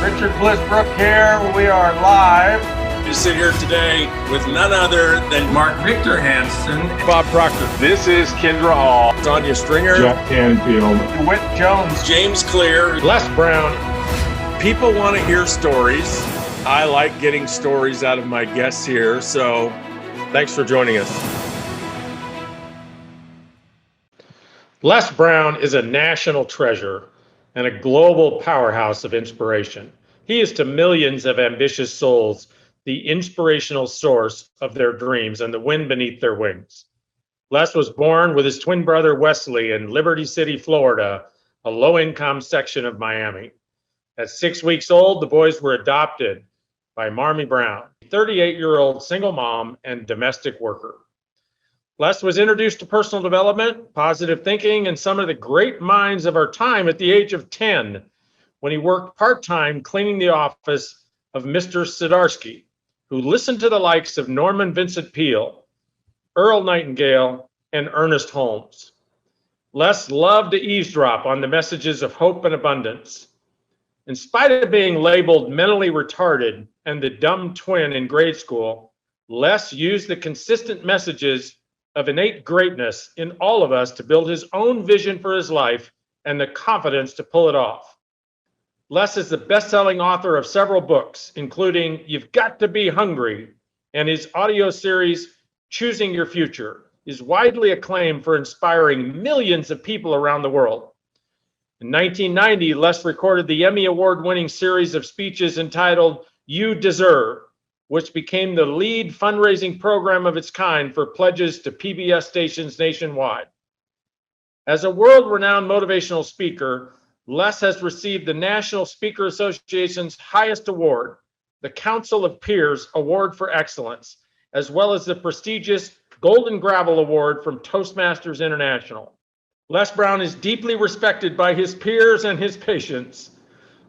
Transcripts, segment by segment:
Richard Bliss Brooke here. We are live. We sit here today with none other than Mark Victor Hansen, Bob Proctor. This is Kendra Hall. Tanya Stringer. Jeff Canfield. DeWitt Jones. James Clear. Les Brown. People want to hear stories. I like getting stories out of my guests here, so thanks for joining us. Les Brown is a national treasure and a global powerhouse of inspiration. He is to millions of ambitious souls the inspirational source of their dreams and the wind beneath their wings. Les was born with his twin brother Wesley in Liberty City, Florida, a low-income section of Miami. At 6 weeks old, the boys were adopted by Marmy Brown, a 38-year-old single mom and domestic worker. Les was introduced to personal development, positive thinking, and some of the great minds of our time at the age of 10, when he worked part-time cleaning the office of Mr. Sidarsky, who listened to the likes of Norman Vincent Peale, Earl Nightingale, and Ernest Holmes. Les loved to eavesdrop on the messages of hope and abundance. In spite of being labeled mentally retarded and the dumb twin in grade school, Les used the consistent messages of innate greatness in all of us to build his own vision for his life and the confidence to pull it off. Les is the best-selling author of several books, including You've Got to Be Hungry, and his audio series, Choosing Your Future, is widely acclaimed for inspiring millions of people around the world. In 1990, Les recorded the Emmy Award-winning series of speeches entitled You Deserve, which became the lead fundraising program of its kind for pledges to PBS stations nationwide. As a world-renowned motivational speaker, Les has received the National Speaker Association's highest award, the Council of Peers Award for Excellence, as well as the prestigious Golden Gravel Award from Toastmasters International. Les Brown is deeply respected by his peers and his patients.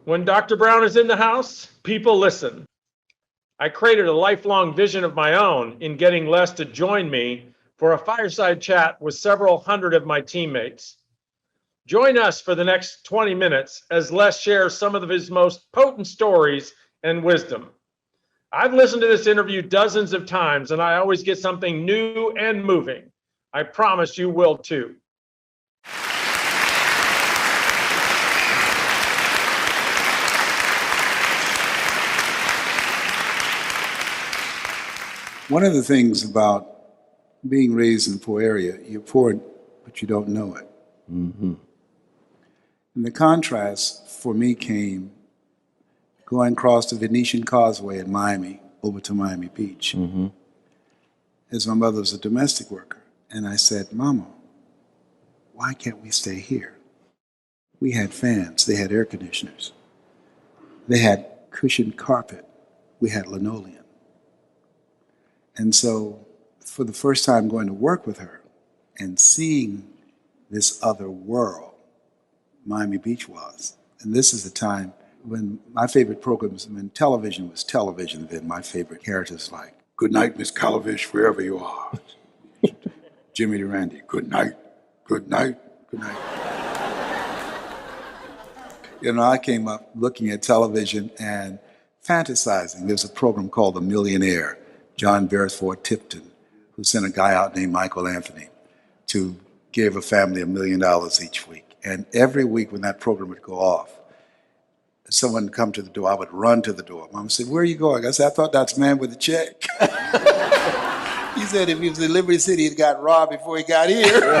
When Dr. Brown is in the house, people listen. I created a lifelong vision of my own in getting Les to join me for a fireside chat with several hundred of my teammates. Join us for the next 20 minutes as Les shares some of his most potent stories and wisdom. I've listened to this interview dozens of times, and I always get something new and moving. I promise you will too. One of the things about being raised in a poor area, you're poor, but you don't know it. Mm-hmm. And the contrast for me came going across the Venetian Causeway in Miami, over to Miami Beach, as my mother was a domestic worker. And I said, Mama, why can't we stay here? We had fans, they had air conditioners. They had cushioned carpet, we had linoleum. And so, for the first time going to work with her and seeing this other world, Miami Beach was. And this is the time when my favorite programs, when television was television, then my favorite characters like, good night, Miss Calavish, wherever you are. Jimmy Durante, good night, good night, good night. You know, I came up looking at television and fantasizing. There's a program called The Millionaire. John Beresford Tipton, who sent a guy out named Michael Anthony to give a family $1 million each week. And every week when that program would go off, someone would come to the door, I would run to the door. Mom said, where are you going? I said, I thought that's the man with the check. He said if he was in Liberty City, he'd got robbed before he got here.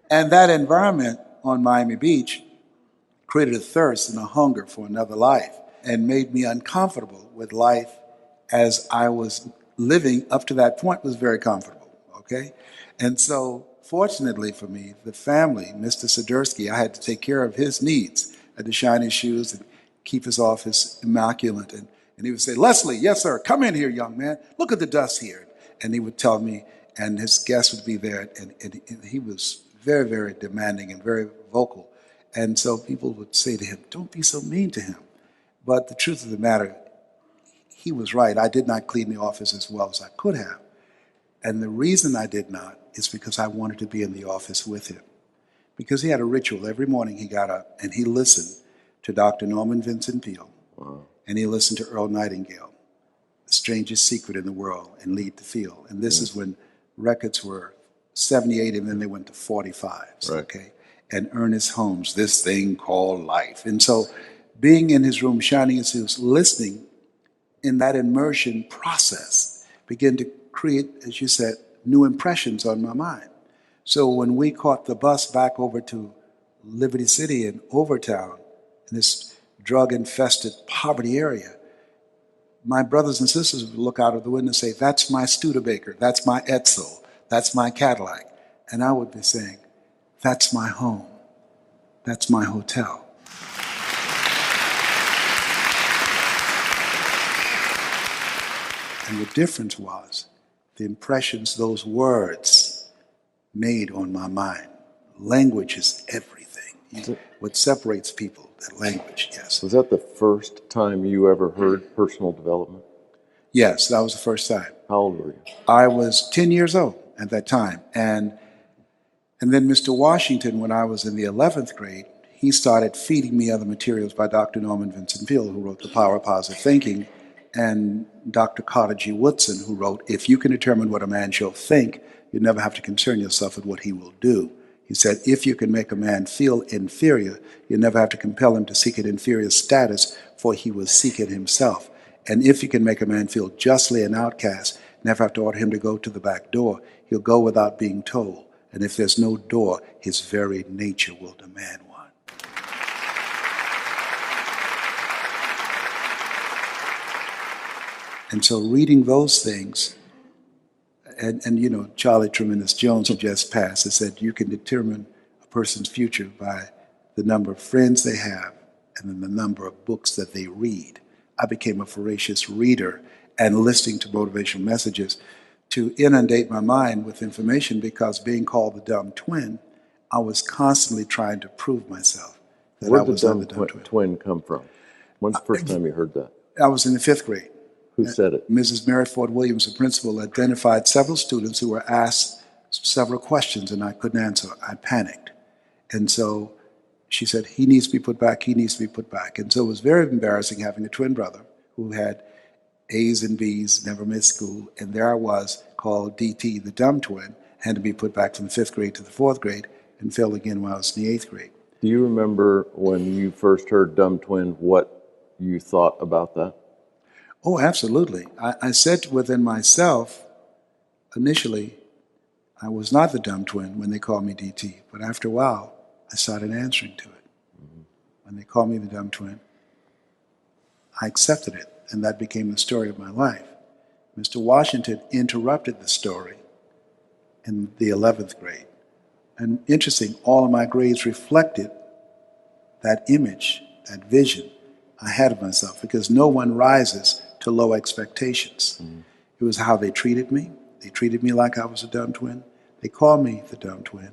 And that environment on Miami Beach created a thirst and a hunger for another life, and made me uncomfortable with life as I was living up to that point was very comfortable, okay? And so, fortunately for me, the family, Mr. Sidarsky, I had to take care of his needs. I had to shine his shoes and keep his office immaculate. And he would say, Leslie, yes, sir, come in here, young man. Look at the dust here. And he would tell me, and his guests would be there, and he was very, very demanding and very vocal. And so people would say to him, don't be so mean to him. But the truth of the matter, he was right. I did not clean the office as well as I could have. And the reason I did not is because I wanted to be in the office with him. because he had a ritual. Every morning he got up and he listened to Dr. Norman Vincent Peale, and he listened to Earl Nightingale, The Strangest Secret in the World, and Lead the Field. And this is when records were 78, and then they went to 45s, okay? And Ernest Holmes, This Thing Called Life. And so being in his room, shining his shoes, listening in that immersion process began to create, as you said, new impressions on my mind. So when we caught the bus back over to Liberty City in Overtown, in this drug-infested poverty area, my brothers and sisters would look out of the window and say, that's my Studebaker, that's my Edsel, that's my Cadillac. And I would be saying, that's my home, that's my hotel. And the difference was the impressions those words made on my mind. Language is everything. What separates people, that language, yes. Was that the first time you ever heard personal development? Yes, that was the first time. How old were you? I was 10 years old at that time. And then Mr. Washington, when I was in the 11th grade, he started feeding me other materials by Dr. Norman Vincent Peale, who wrote The Power of Positive Thinking, and Dr. Carter G. Woodson, who wrote, If you can determine what a man shall think, you never have to concern yourself with what he will do. He said, if you can make a man feel inferior, you never have to compel him to seek an inferior status, for he will seek it himself. And if you can make a man feel justly an outcast, never have to order him to go to the back door. He'll go without being told. And if there's no door, his very nature will demand one. And so reading those things, and you know, Charlie Tremendous Jones, who just passed, has said you can determine a person's future by the number of friends they have and then the number of books that they read. I became a voracious reader and listening to motivational messages to inundate my mind with information, because being called the dumb twin, I was constantly trying to prove myself that Where I did was the not dumb the dumb twin. twin come from? When's the first time you heard that? I was in the 5th grade. Who said it? Mrs. Mary Ford Williams, the principal, identified several students who were asked several questions and I couldn't answer. I panicked. And so she said, he needs to be put back, he needs to be put back. And so it was very embarrassing having a twin brother who had A's and B's, never missed school, and there I was, called DT, the dumb twin, had to be put back from the 5th grade to the 4th grade and failed again when I was in the 8th grade. Do you remember when you first heard dumb twin, what you thought about that? Oh, absolutely. I said within myself, initially, I was not the dumb twin when they called me DT, but after a while, I started answering to it. When they called me the dumb twin, I accepted it, and that became the story of my life. Mr. Washington interrupted the story in the 11th grade. And interesting, all of my grades reflected that image, that vision I had of myself, because no one rises to low expectations. It was how they treated me. They treated me like I was a dumb twin. They called me the dumb twin.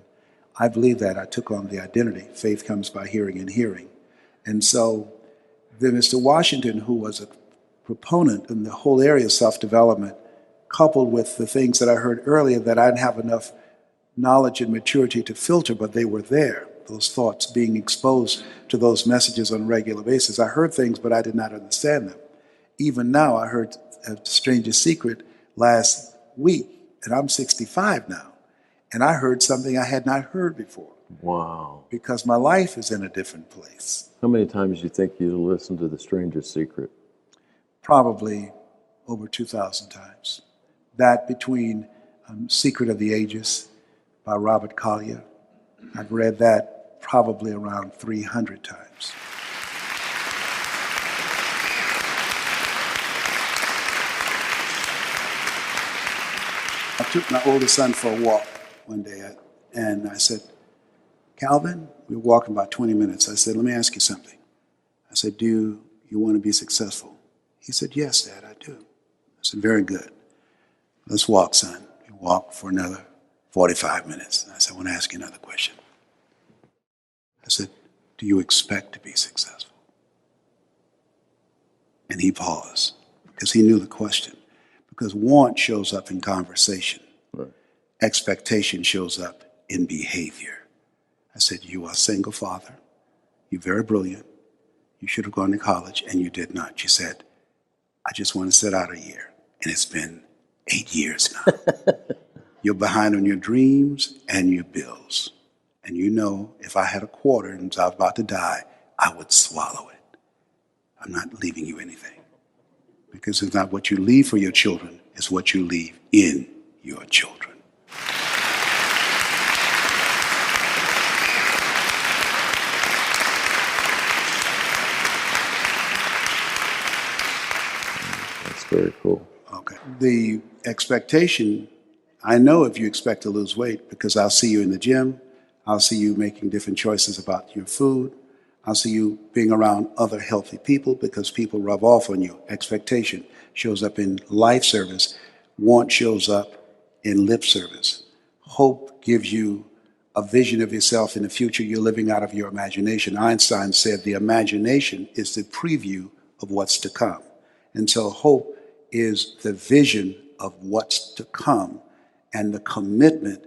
I believe that I took on the identity. Faith comes by hearing and hearing. And so then Mr. Washington, who was a proponent in the whole area of self-development, coupled with the things that I heard earlier that I didn't have enough knowledge and maturity to filter, but they were there, those thoughts, being exposed to those messages on a regular basis. I heard things, but I did not understand them. Even now, I heard The Strangest Secret last week, and I'm 65 now, and I heard something I had not heard before. Wow. Because my life is in a different place. How many times do you think you listened to The Strangest Secret? Probably over 2,000 times. That between Secret of the Ages by Robert Collier, I've read that probably around 300 times. I took my oldest son for a walk one day, and I said, Calvin, we were walking about 20 minutes. I said, let me ask you something. I said, do you want to be successful? He said, yes, Dad, I do. I said, very good. Let's walk, son. We walked for another 45 minutes. And I said, I want to ask you another question. I said, do you expect to be successful? And he paused because he knew the question. Because want shows up in conversation. Right. Expectation shows up in behavior. I said, you are a single father. You're very brilliant. You should have gone to college, and you did not. She said, I just want to sit out a year. And it's been 8 years now. You're behind on your dreams and your bills. And you know, if I had a quarter and I was about to die, I would swallow it. I'm not leaving you anything. Because it's not what you leave for your children, it's what you leave in your children. That's very cool. Okay. The expectation, I know if you expect to lose weight, because I'll see you in the gym, I'll see you making different choices about your food, I'll see you being around other healthy people because people rub off on you. Expectation shows up in life service. Want shows up in lip service. Hope gives you a vision of yourself in the future. You're living out of your imagination. Einstein said the imagination is the preview of what's to come. And so hope is the vision of what's to come. And the commitment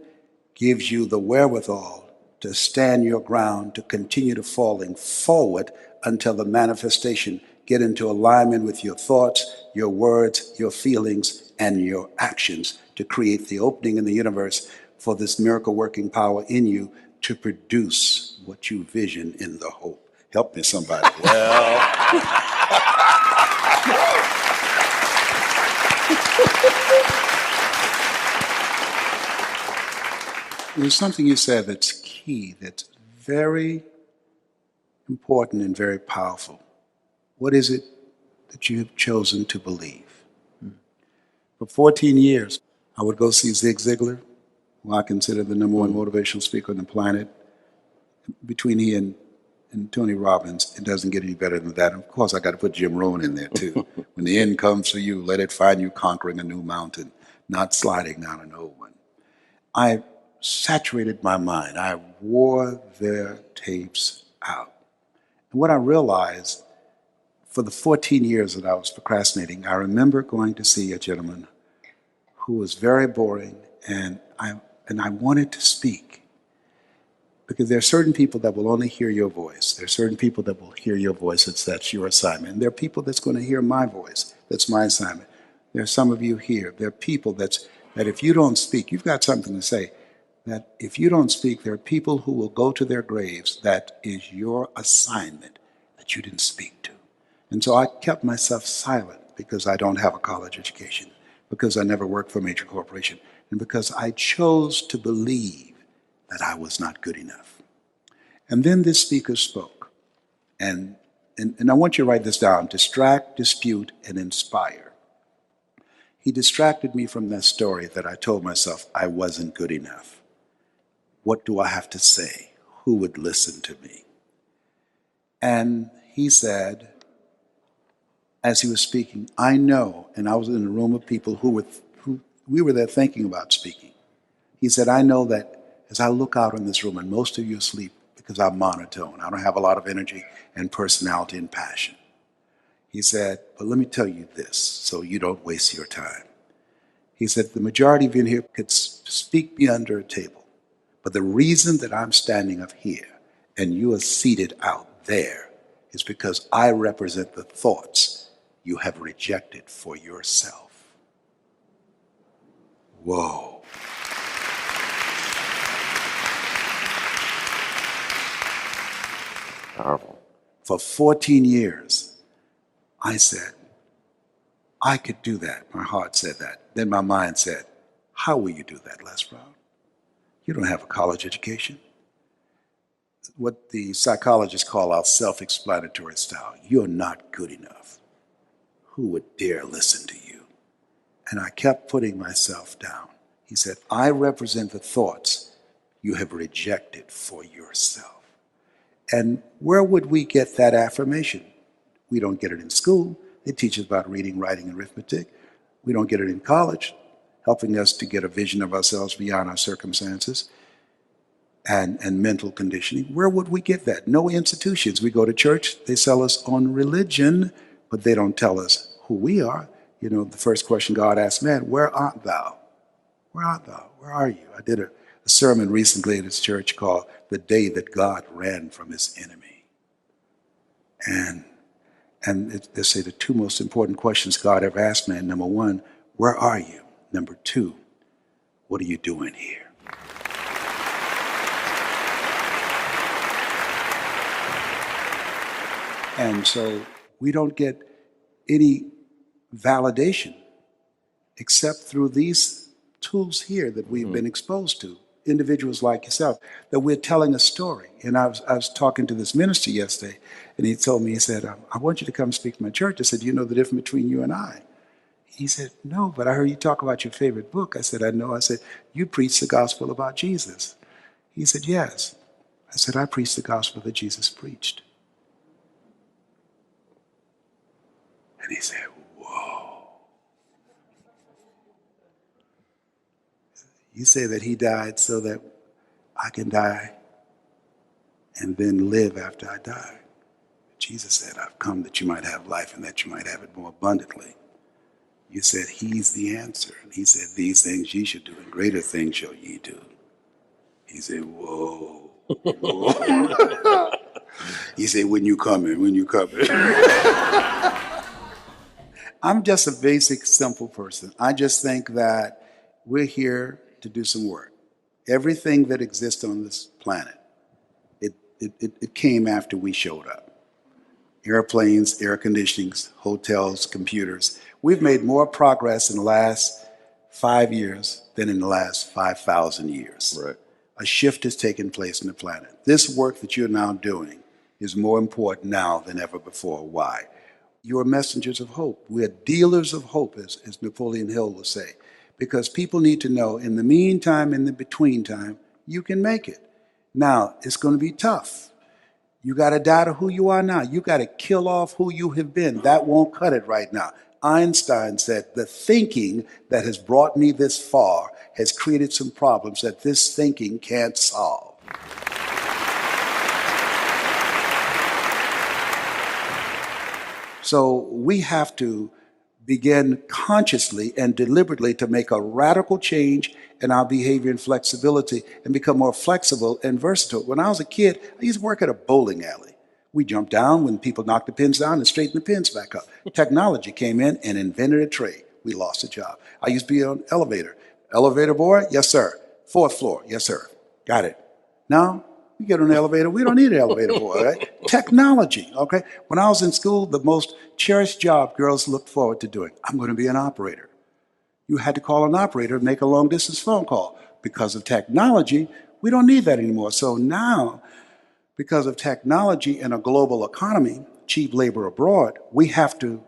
gives you the wherewithal to stand your ground, to continue to falling forward until the manifestation get into alignment with your thoughts, your words, your feelings, and your actions to create the opening in the universe for this miracle working power in you to produce what you vision in the hope. Help me, somebody. There's something you said that's key, that's very important and very powerful. What is it that you have chosen to believe? For 14 years, I would go see Zig Ziglar, who I consider the number one motivational speaker on the planet. Between he and Tony Robbins, it doesn't get any better than that. Of course, I got to put Jim Rohn in there, too. When the end comes for you, let it find you conquering a new mountain, not sliding down an old one. I saturated my mind. I wore their tapes out. And what I realized, for the 14 years that I was procrastinating, I remember going to see a gentleman who was very boring, and I wanted to speak. Because there are certain people that will only hear your voice. There are certain people that will hear your voice. That's your assignment. And there are people that's going to hear my voice. That's my assignment. There are some of you here. There are people that if you don't speak, you've got something to say. That if you don't speak, there are people who will go to their graves. That is your assignment that you didn't speak to. And so I kept myself silent because I don't have a college education, because I never worked for a major corporation, and because I chose to believe that I was not good enough. And then this speaker spoke. And I want you to write this down: distract, dispute, and inspire. He distracted me from that story that I told myself I wasn't good enough. What do I have to say? Who would listen to me? And he said, as he was speaking, I know, and I was in a room of people who we were there thinking about speaking. He said, I know that as I look out in this room, and most of you are asleep because I'm monotone. I don't have a lot of energy and personality and passion. He said, but let me tell you this so you don't waste your time. He said, the majority of you in here could speak me under a table. But the reason that I'm standing up here and you are seated out there is because I represent the thoughts you have rejected for yourself. Whoa. Powerful. For 14 years, I said, I could do that. My heart said that. Then my mind said, how will you do that, Les Brown? You don't have a college education. What the psychologists call our self-explanatory style. You're not good enough. Who would dare listen to you? And I kept putting myself down. He said, I represent the thoughts you have rejected for yourself. And where would we get that affirmation? We don't get it in school. They teach us about reading, writing, and arithmetic. We don't get it in college, helping us to get a vision of ourselves beyond our circumstances and mental conditioning. Where would we get that? No institutions. We go to church, they sell us on religion, but they don't tell us who we are. You know, the first question God asked man, where art thou? Where art thou? Where are you? I did a sermon recently at his church called The Day That God Ran from His Enemy. And they say the two most important questions God ever asked man. Number one, where are you? Number two, what are you doing here? And so we don't get any validation except through these tools here that we've been exposed to, individuals like yourself, that we're telling a story. And I was talking to this minister yesterday, and he told me, he said, I want you to come speak to my church. I said, do you know the difference between you and I? He said, no, but I heard you talk about your favorite book. I said, I know. I said, you preach the gospel about Jesus. He said, yes. I said, I preach the gospel that Jesus preached. And he said, whoa. You say that he died so that I can die and then live after I die. Jesus said, I've come that you might have life and that you might have it more abundantly. You said, he's the answer. And he said, these things ye should do, and greater things shall ye do. He said, whoa. Whoa. He said, when you coming, when you coming. I'm just a basic, simple person. I just think that we're here to do some work. Everything that exists on this planet, it came after we showed up. Airplanes, air conditionings, hotels, computers. We've made more progress in the last 5 years than in the last 5,000 years. Right. A shift has taken place in the planet. This work that you're now doing is more important now than ever before. Why? You're messengers of hope. We're dealers of hope, as Napoleon Hill would say, because people need to know in the meantime, in the between time, you can make it. Now, it's going to be tough. You got to die to who you are now. You got to kill off who you have been. That won't cut it right now. Einstein said, the thinking that has brought me this far has created some problems that this thinking can't solve. So we have to begin consciously and deliberately to make a radical change in our behavior and flexibility and become more flexible and versatile. When I was a kid, I used to work at a bowling alley. We jumped down when people knocked the pins down and straightened the pins back up. Technology came in and invented a trade. We lost a job. I used to be on an elevator. Elevator boy? Yes, sir. 4th floor? Yes, sir. Got it. Now, we get on the elevator. We don't need an elevator boy, right? Technology, okay? When I was in school, the most cherished job girls looked forward to doing, I'm going to be an operator. You had to call an operator and make a long-distance phone call. Because of technology, we don't need that anymore. So now, because of technology and a global economy, cheap labor abroad, we have to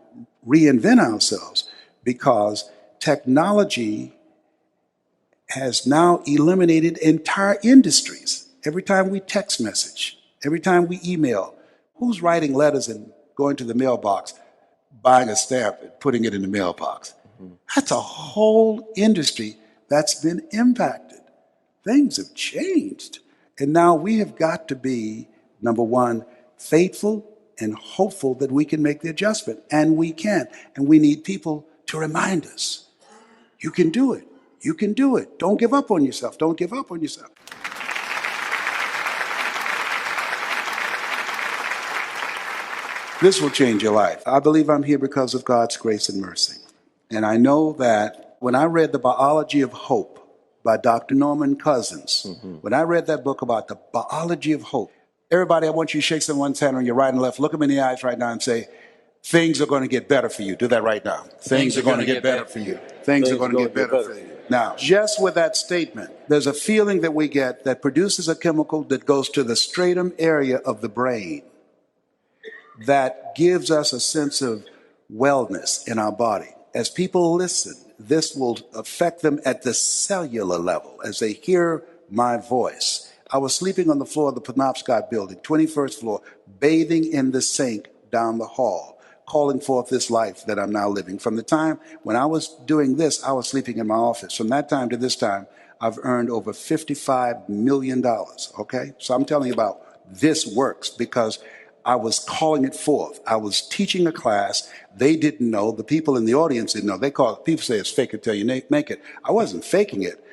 reinvent ourselves because technology has now eliminated entire industries. Every time we text message, every time we email, who's writing letters and going to the mailbox, buying a stamp and putting it in the mailbox? That's a whole industry that's been impacted. Things have changed. And now we have got to be, number one, faithful and hopeful that we can make the adjustment. And we can. And we need people to remind us, you can do it. You can do it. Don't give up on yourself. Don't give up on yourself. This will change your life. I believe I'm here because of God's grace and mercy. And I know that when I read The Biology of Hope by Dr. Norman Cousins, when I read that book about the biology of hope, everybody, I want you to shake someone's hand on your right and left, look them in the eyes right now and say, things are going to get better for you. Do that right now. Things are going to get better for you. Things are going to get better for you. Now, just with that statement, there's a feeling that we get that produces a chemical that goes to the stratum area of the brain that gives us a sense of wellness in our body. As people listen, this will affect them at the cellular level as they hear my voice. I was sleeping on the floor of the Penobscot building, 21st floor, bathing in the sink down the hall, calling forth this life that I'm now living. From the time when I was doing this, I was sleeping in my office. From that time to this time, I've earned over $55 million, okay? So I'm telling you about this works because I was calling it forth. I was teaching a class. They didn't know. The people in the audience didn't know. People say it's fake it till you make it. I wasn't faking it.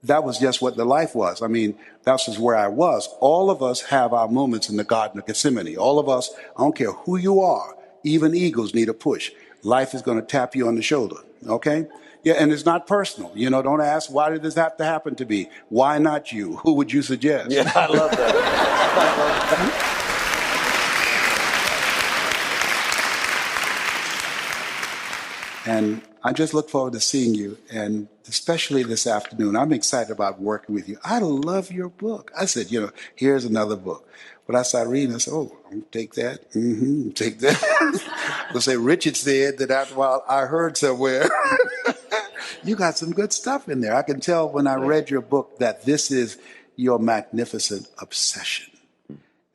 that was just what the life was. I mean, that's just where I was. All of us have our moments in the Garden of Gethsemane. All of us, I don't care who you are, even eagles need a push. Life is going to tap you on the shoulder, okay? Yeah, and it's not personal. You know, don't ask, why did this have to happen to me? Why not you? Who would you suggest? Yeah, I love that. And I just look forward to seeing you, and especially this afternoon. I'm excited about working with you. I love your book. I said, here's another book. But I started reading, I said, oh, take that, take that. They'll say, Richard said that after a while, I heard somewhere. You got some good stuff in there. I can tell when I read your book that this is your magnificent obsession,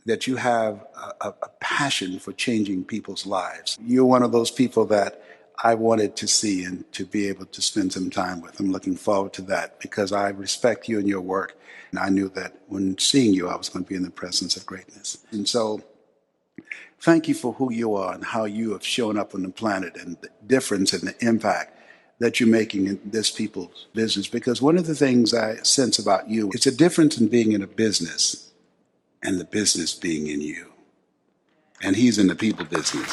that you have a passion for changing people's lives. You're one of those people that I wanted to see and to be able to spend some time with. I'm looking forward to that because I respect you and your work. And I knew that when seeing you, I was going to be in the presence of greatness. And so thank you for who you are and how you have shown up on the planet and the difference and the impact that you're making in this people's business. Because one of the things I sense about you, it's a difference in being in a business and the business being in you. And he's in the people business.